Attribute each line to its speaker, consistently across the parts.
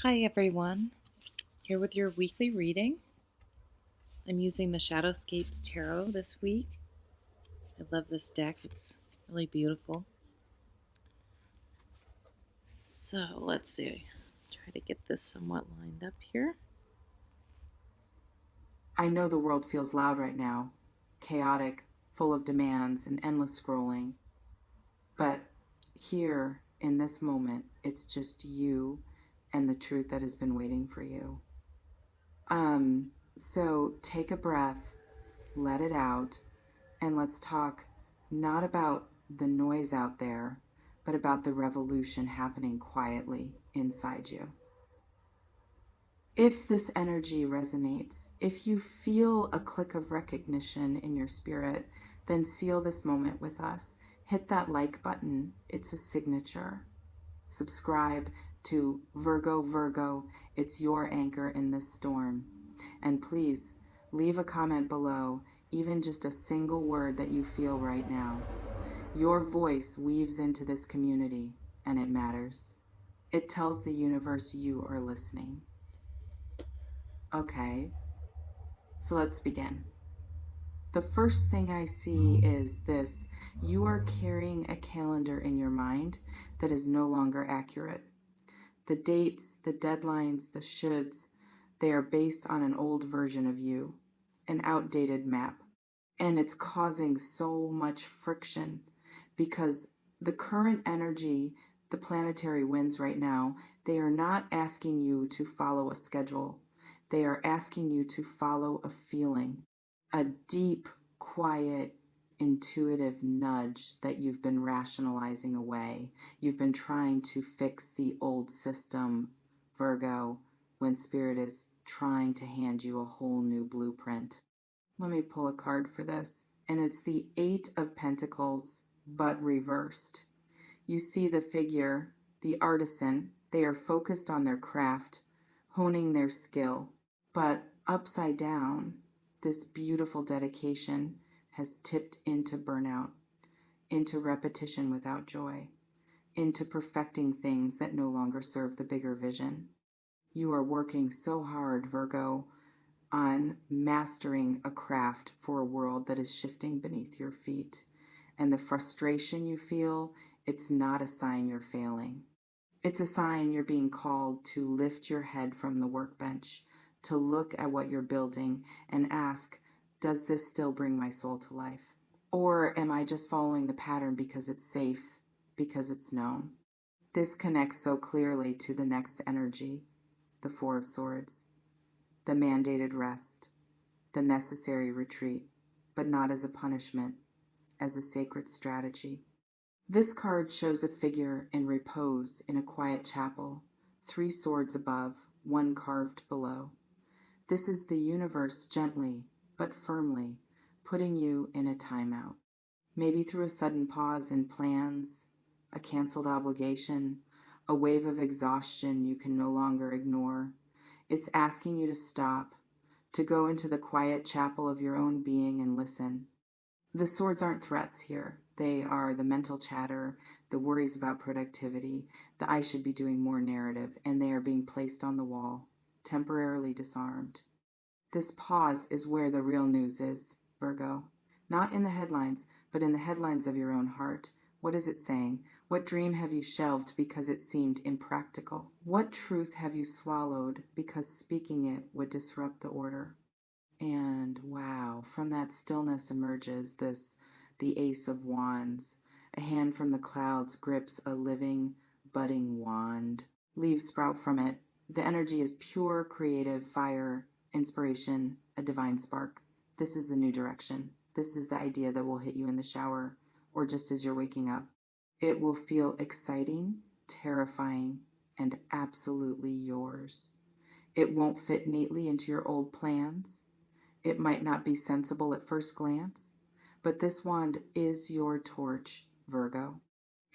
Speaker 1: Hi everyone, here with your weekly reading. I'm using the Shadowscapes Tarot this week. I love this deck, it's really beautiful. So let's see, try to get this somewhat lined up here.
Speaker 2: I know the world feels loud right now, chaotic, full of demands and endless scrolling. But here, in this moment, it's just you and the truth that has been waiting for you. So take a breath, let it out, and let's talk not about the noise out there, but about the revolution happening quietly inside you. If this energy resonates, if you feel a click of recognition in your spirit, then seal this moment with us. Hit that like button, it's a signature. Subscribe to Virgo, it's your anchor in this storm. And please leave a comment below, even just a single word that you feel right now. Your voice weaves into this community, and it matters. It tells the universe you are listening. Okay, so let's begin. The first thing I see is this: you are carrying a calendar in your mind that is no longer accurate. The dates, the deadlines, the shoulds, they are based on an old version of you, an outdated map. And it's causing so much friction because the current energy, the planetary winds right now, they are not asking you to follow a schedule. They are asking you to follow a feeling, a deep, quiet, intuitive nudge that you've been rationalizing away. You've been trying to fix the old system, Virgo, when Spirit is trying to hand you a whole new blueprint. Let me pull a card for this, and it's the Eight of Pentacles, but reversed. You see the figure, the artisan, they are focused on their craft, honing their skill. But upside down, this beautiful dedication has tipped into burnout, into repetition without joy, into perfecting things that no longer serve the bigger vision. You are working so hard, Virgo, on mastering a craft for a world that is shifting beneath your feet. And the frustration you feel, it's not a sign you're failing. It's a sign you're being called to lift your head from the workbench, to look at what you're building and ask, does this still bring my soul to life? Or am I just following the pattern because it's safe, because it's known? This connects so clearly to the next energy, the Four of Swords, the mandated rest, the necessary retreat, but not as a punishment, as a sacred strategy. This card shows a figure in repose in a quiet chapel, three swords above, one carved below. This is the universe gently, but firmly, putting you in a timeout. Maybe through a sudden pause in plans, a canceled obligation, a wave of exhaustion you can no longer ignore. It's asking you to stop, to go into the quiet chapel of your own being and listen. The swords aren't threats here. They are the mental chatter, the worries about productivity, the I should be doing more narrative, and they are being placed on the wall, temporarily disarmed. This pause is where the real news is, Virgo. Not in the headlines, but in the headlines of your own heart. What is it saying? What dream have you shelved because it seemed impractical? What truth have you swallowed because speaking it would disrupt the order? And wow, from that stillness emerges the Ace of Wands. A hand from the clouds grips a living, budding wand. Leaves sprout from it. The energy is pure, creative fire, inspiration, a divine spark. This is the new direction. This is the idea that will hit you in the shower or just as you're waking up. It will feel exciting, terrifying, and absolutely yours. It won't fit neatly into your old plans. It might not be sensible at first glance, but this wand is your torch, Virgo.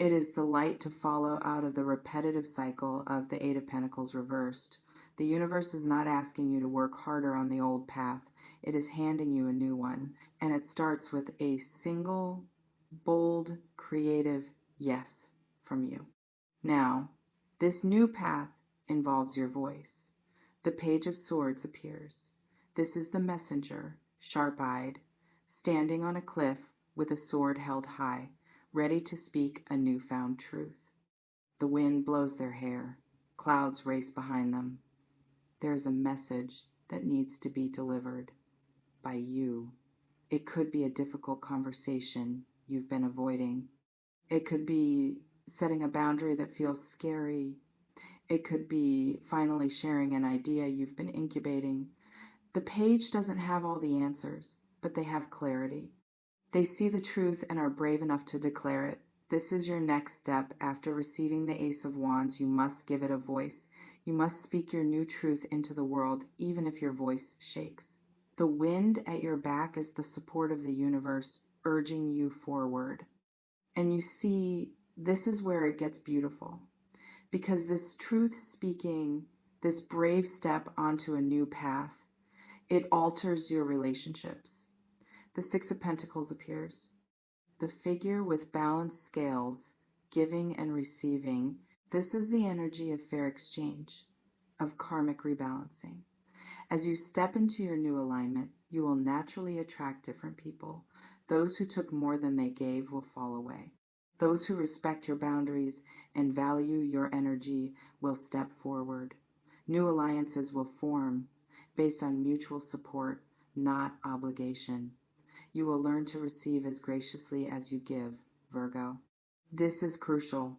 Speaker 2: It is the light to follow out of the repetitive cycle of the Eight of Pentacles reversed. The universe is not asking you to work harder on the old path. It is handing you a new one, and it starts with a single, bold, creative yes from you. Now, this new path involves your voice. The Page of Swords appears. This is the messenger, sharp-eyed, standing on a cliff with a sword held high, ready to speak a newfound truth. The wind blows their hair. Clouds race behind them. There is a message that needs to be delivered by you. It could be a difficult conversation you've been avoiding. It could be setting a boundary that feels scary. It could be finally sharing an idea you've been incubating. The page doesn't have all the answers, but they have clarity. They see the truth and are brave enough to declare it. This is your next step. After receiving the Ace of Wands, you must give it a voice. You must speak your new truth into the world, even if your voice shakes. The wind at your back is the support of the universe, urging you forward. And you see, this is where it gets beautiful. Because this truth speaking, this brave step onto a new path, it alters your relationships. The Six of Pentacles appears. The figure with balanced scales, giving and receiving. This is the energy of fair exchange, of karmic rebalancing. As you step into your new alignment, you will naturally attract different people. Those who took more than they gave will fall away. Those who respect your boundaries and value your energy will step forward. New alliances will form based on mutual support, not obligation. You will learn to receive as graciously as you give, Virgo. This is crucial.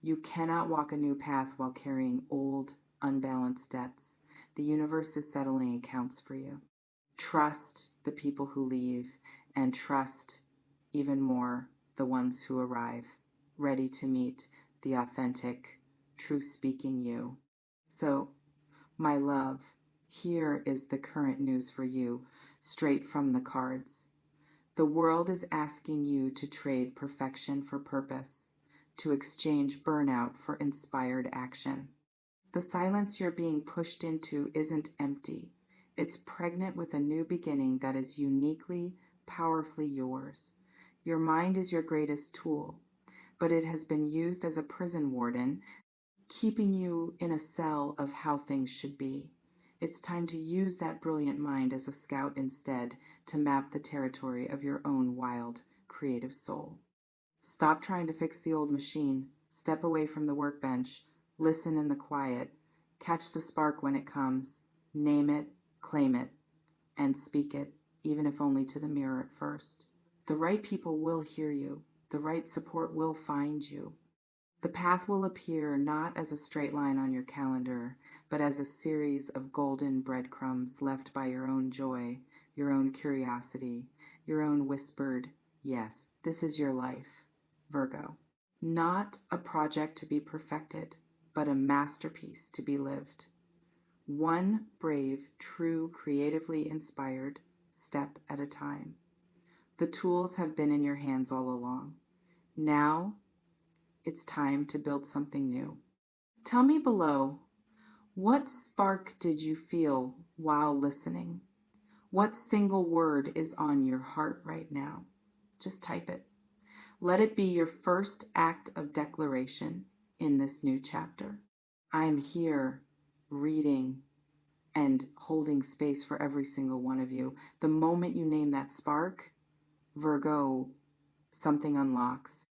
Speaker 2: You cannot walk a new path while carrying old, unbalanced debts. The universe is settling accounts for you. Trust the people who leave, and trust even more the ones who arrive, ready to meet the authentic, truth-speaking you. So, my love, here is the current news for you, straight from the cards. The world is asking you to trade perfection for purpose, to exchange burnout for inspired action. The silence you're being pushed into isn't empty. It's pregnant with a new beginning that is uniquely, powerfully yours. Your mind is your greatest tool, but it has been used as a prison warden, keeping you in a cell of how things should be. It's time to use that brilliant mind as a scout instead, to map the territory of your own wild, creative soul. Stop trying to fix the old machine. Step away from the workbench. Listen in the quiet. Catch the spark when it comes. Name it, claim it, and speak it, even if only to the mirror at first. The right people will hear you. The right support will find you. The path will appear not as a straight line on your calendar, but as a series of golden breadcrumbs left by your own joy, your own curiosity, your own whispered, yes, this is your life, Virgo. Not a project to be perfected, but a masterpiece to be lived. One brave, true, creatively inspired step at a time. The tools have been in your hands all along. Now, it's time to build something new. Tell me below, what spark did you feel while listening? What single word is on your heart right now? Just type it. Let it be your first act of declaration in this new chapter. I'm here reading and holding space for every single one of you. The moment you name that spark, Virgo, something unlocks.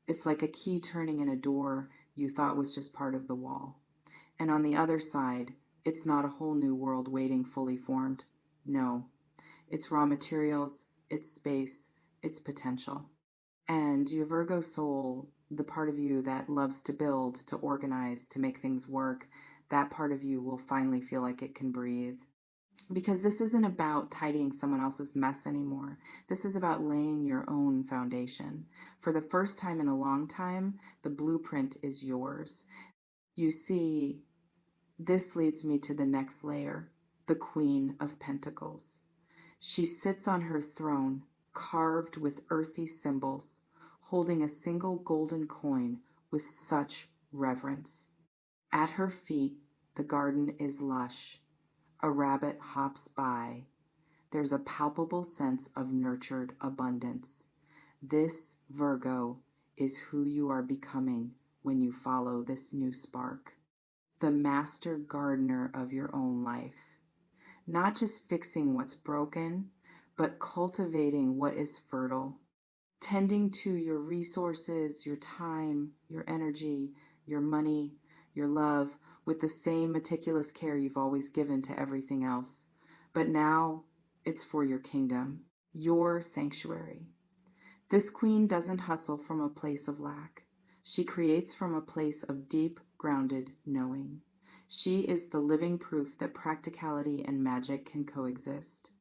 Speaker 2: It's like a key turning in a door you thought was just part of the wall. And on the other side, it's not a whole new world waiting fully formed. No, it's raw materials, it's space, it's potential. And your Virgo soul, the part of you that loves to build, to organize, to make things work, that part of you will finally feel like it can breathe. Because this isn't about tidying someone else's mess anymore. This is about laying your own foundation. For the first time in a long time, the blueprint is yours. You see, this leads me to the next layer, the Queen of Pentacles. She sits on her throne, carved with earthy symbols, holding a single golden coin with such reverence. At her feet, the garden is lush. A rabbit hops by. There's a palpable sense of nurtured abundance. This, Virgo, is who you are becoming when you follow this new spark. the master gardener of your own life. Not just fixing what's broken, but cultivating what is fertile, tending to your resources, your time, your energy, your money, your love, with the same meticulous care you've always given to everything else. But now it's for your kingdom, your sanctuary. This queen doesn't hustle from a place of lack. She creates from a place of deep, grounded knowing. She is the living proof that practicality and magic can coexist,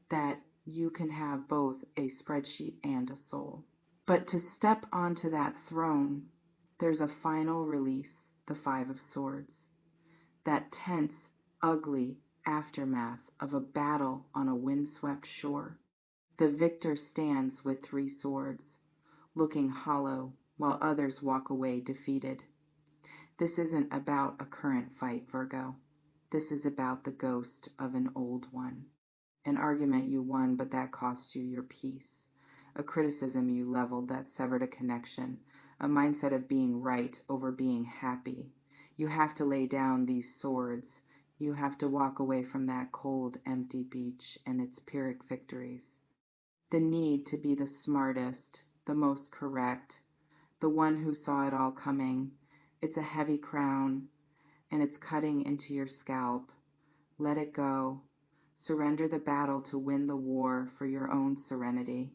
Speaker 2: that you can have both a spreadsheet and a soul. But to step onto that throne, there's a final release, the Five of Swords. That tense, ugly aftermath of a battle on a windswept shore. The victor stands with three swords, looking hollow, while others walk away defeated. This isn't about a current fight, Virgo. This is about the ghost of an old one. An argument you won, but that cost you your peace. A criticism you leveled that severed a connection. A mindset of being right over being happy. You have to lay down these swords. You have to walk away from that cold, empty beach and its Pyrrhic victories. The need to be the smartest, the most correct, the one who saw it all coming. It's a heavy crown, and it's cutting into your scalp. Let it go. Surrender the battle to win the war for your own serenity.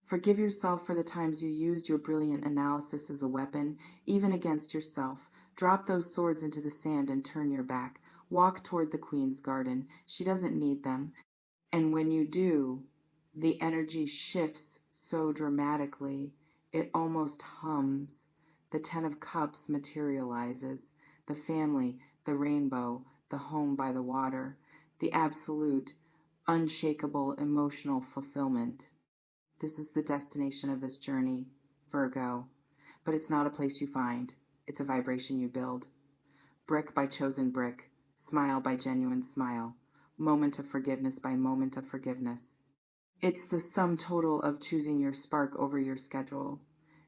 Speaker 2: Forgive yourself for the times you used your brilliant analysis as a weapon, even against yourself. Drop those swords into the sand and turn your back. Walk toward the Queen's garden. She doesn't need them. And when you do, the energy shifts so dramatically, it almost hums. The Ten of Cups materializes. The family, the rainbow, the home by the water, the absolute, unshakable emotional fulfillment. This is the destination of this journey, Virgo. But it's not a place you find. It's a vibration you build. Brick by chosen brick, smile by genuine smile, moment of forgiveness by moment of forgiveness. It's the sum total of choosing your spark over your schedule,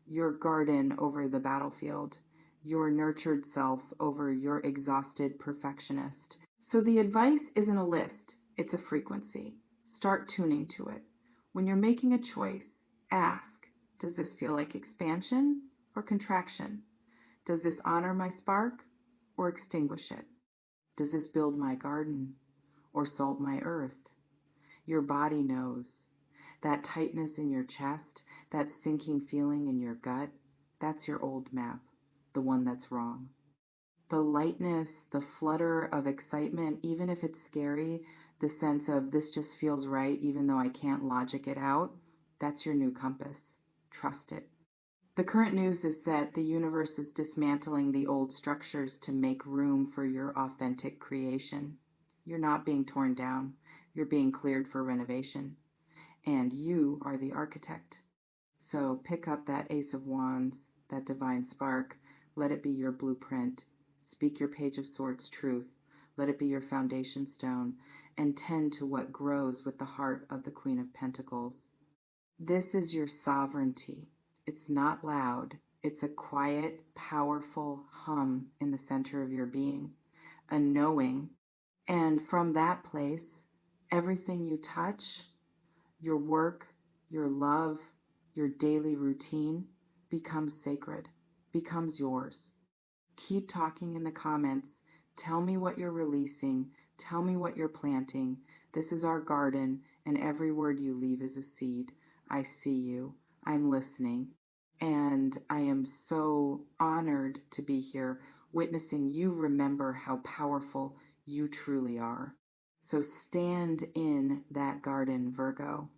Speaker 2: your garden over the battlefield, your nurtured self over your exhausted perfectionist. So the advice isn't a list, it's a frequency. Start tuning to it. When you're making a choice, ask, does this feel like expansion or contraction? Does this honor my spark or extinguish it? Does this build my garden or salt my earth? Your body knows. That tightness in your chest, that sinking feeling in your gut, that's your old map, the one that's wrong. The lightness, the flutter of excitement, even if it's scary, the sense of this just feels right even though I can't logic it out, that's your new compass. Trust it. The current news is that the universe is dismantling the old structures to make room for your authentic creation. You're not being torn down. You're being cleared for renovation. And you are the architect. So pick up that Ace of Wands, that divine spark. Let it be your blueprint. Speak your Page of Swords truth. Let it be your foundation stone. And tend to what grows with the heart of the Queen of Pentacles. This is your sovereignty. It's not loud. It's a quiet, powerful hum in the center of your being, a knowing. And from that place, everything you touch, your work, your love, your daily routine becomes sacred, becomes yours. Keep talking in the comments. Tell me what you're releasing. Tell me what you're planting. This is our garden, and every word you leave is a seed. I see you. I'm listening. And I am so honored to be here, witnessing you remember how powerful you truly are. So stand in that garden, Virgo.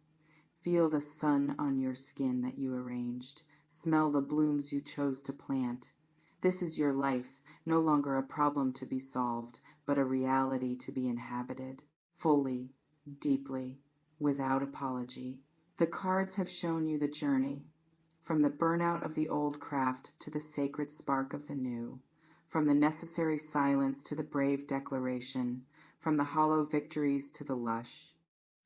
Speaker 2: Feel the sun on your skin that you arranged. Smell the blooms you chose to plant. This is your life, no longer a problem to be solved, but a reality to be inhabited, fully, deeply, without apology. The cards have shown you the journey, from the burnout of the old craft to the sacred spark of the new, from the necessary silence to the brave declaration, from the hollow victories to the lush,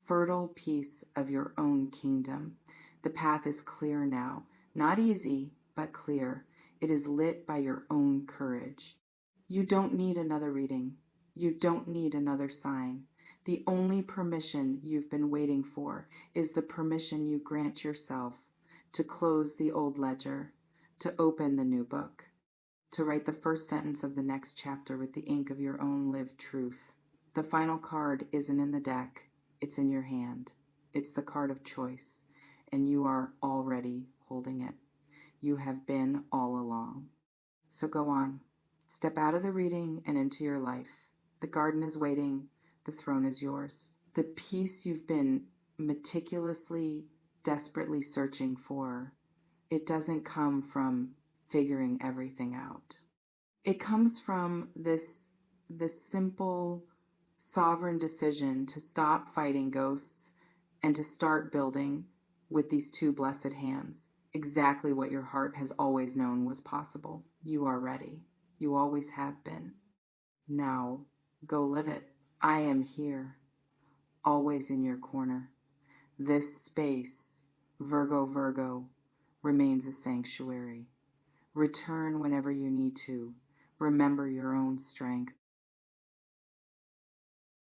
Speaker 2: fertile piece of your own kingdom. The path is clear now, not easy, but clear. It is lit by your own courage. You don't need another reading. You don't need another sign. The only permission you've been waiting for is the permission you grant yourself to close the old ledger, to open the new book, to write the first sentence of the next chapter with the ink of your own lived truth. The final card isn't in the deck, it's in your hand. It's the card of choice, and you are already holding it. You have been all along. So go on. Step out of the reading and into your life. The garden is waiting. The throne is yours. The peace you've been meticulously, desperately searching for, it doesn't come from figuring everything out. It comes from this simple, sovereign decision to stop fighting ghosts and to start building with these two blessed hands exactly what your heart has always known was possible. You are ready. You always have been. Now, go live it. I am here, always in your corner. This space, Virgo, remains a sanctuary. Return whenever you need to. Remember your own strength.